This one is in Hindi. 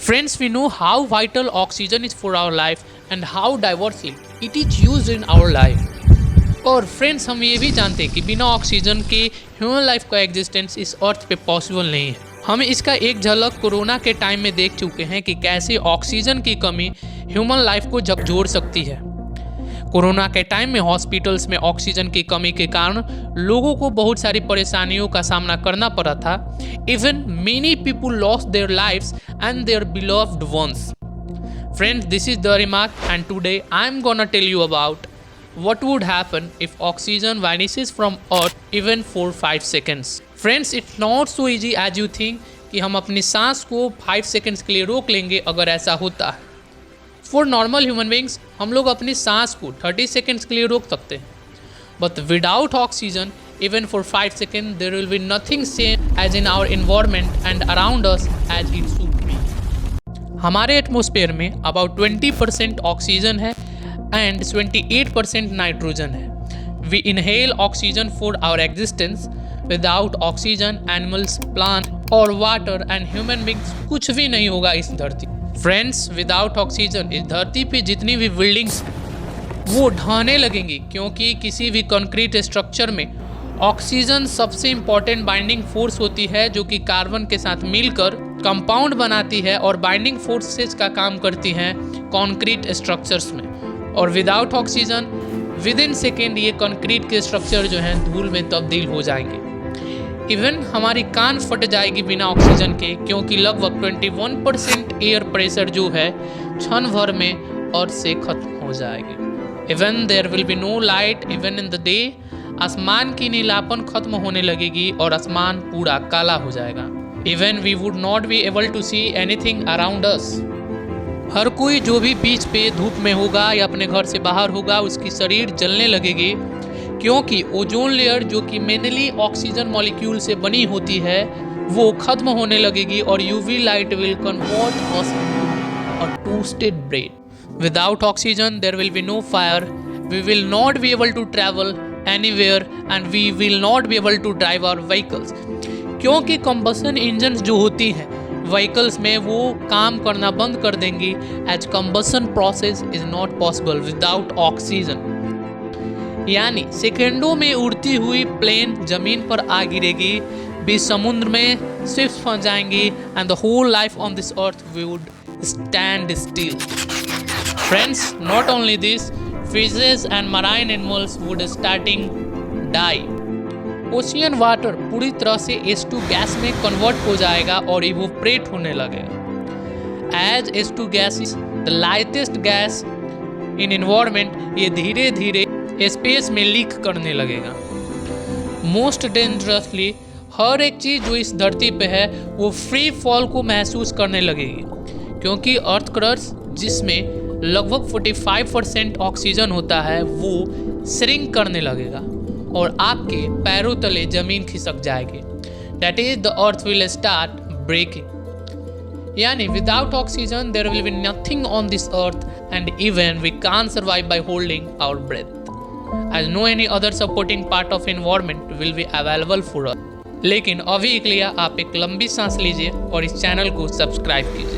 Friends, we know how vital oxygen is for our life and how diversely it is used in our life. और फ्रेंड्स, हम ये भी जानते हैं कि बिना ऑक्सीजन के ह्यूमन लाइफ का एग्जिस्टेंस इस अर्थ पे पॉसिबल नहीं है। हम इसका एक झलक कोरोना के टाइम में देख चुके हैं कि कैसे ऑक्सीजन की कमी ह्यूमन लाइफ को झकझोर सकती है। कोरोना के टाइम में हॉस्पिटल्स में ऑक्सीजन की कमी के कारण लोगों को बहुत सारी परेशानियों का सामना करना पड़ा था। Even many people lost their lives and their beloved ones. Friends, this is the remark and today I am gonna tell you about what would happen if oxygen vanishes from earth even for 5 seconds. Friends, it's not so easy as you think कि हम अपनी सांस को 5 सेकेंड्स के लिए रोक लेंगे अगर ऐसा होता है। फॉर नॉर्मल ह्यूमन बींग्स हम लोग अपनी सांस को 30 सेकेंड्स के लिए रोक सकते हैं, but without oxygen even for 5 second there will be nothing same as in our environment and around us as it should be. हमारे एटमॉस्फेयर में अबाउट 20% ऑक्सीजन है and 28% नाइट्रोजन है। We inhale oxygen for our existence. Without oxygen, animals, plant और water and human beings कुछ भी नहीं होगा इस धरती। Friends, without oxygen इस धरती पे जितनी भी बिल्डिंग्स वो ढहने लगेंगी, क्योंकि किसी भी कंक्रीट स्ट्रक्चर में ऑक्सीजन सबसे इम्पॉर्टेंट बाइंडिंग फोर्स होती है, जो कि कार्बन के साथ मिलकर कंपाउंड बनाती है और बाइंडिंग फोर्सेस का काम करती हैं कंक्रीट स्ट्रक्चर्स में। और without oxygen with in second ये कंक्रीट के स्ट्रक्चर जो हैं धूल में तब्दील हो जाएंगे। इवन हमारी कान फट जाएगी बिना ऑक्सीजन के, क्योंकि लगभग 21% एयर प्रेशर जो है क्षण भर में अर्थ से खत्म हो जाएगी। Even there will be no light even in the day. आसमान की नीलापन खत्म होने लगेगी और आसमान पूरा काला हो जाएगा। Even we would not be able to see anything around us. हर कोई जो भी बीच पे धूप में होगा या अपने घर से बाहर होगा, उसकी शरीर जलने लगेगी, क्योंकि ओजोन लेयर जो कि मेनली ऑक्सीजन मॉलिक्यूल से बनी होती है वो खत्म होने लगेगी और UV light will convert us a toasted bread. Without oxygen there will be no fire, we will not be able to travel anywhere and we will not be able to drive our vehicles, क्योंकि कंबशन इंजन जो होती हैं व्हीकल्स में वो काम करना बंद कर देंगी, as combustion process is not possible without oxygen. यानी सेकेंडों में उड़ती हुई प्लेन जमीन पर आ गिरेगी, बीच समुद्र में शिप्स फंस जाएंगी and the whole life on this earth would stand still. Friends, not only this, fishes and marine animals would starting die. Ocean water पूरी तरह से H2 गैस में कन्वर्ट हो जाएगा और इवोपरेट होने लगेगा। As H2 gas is the lightest gas in environment, ये धीरे धीरे स्पेस में लीक करने लगेगा। मोस्ट डेंजरसली, हर एक चीज़ जो इस धरती पे है वो फ्री फॉल को महसूस करने लगेगी, क्योंकि अर्थ क्रस्ट जिसमें लगभग 45% ऑक्सीजन होता है वो श्रिंक करने लगेगा और आपके पैरों तले जमीन खिसक जाएगी। That is the earth will start breaking. यानी without oxygen there will be nothing on this earth and even we can't survive by holding our breath, as no any other supporting part of environment will be available for us. लेकिन अभी के लिए आप एक लंबी सांस लीजिए और इस चैनल को सब्सक्राइब कीजिए।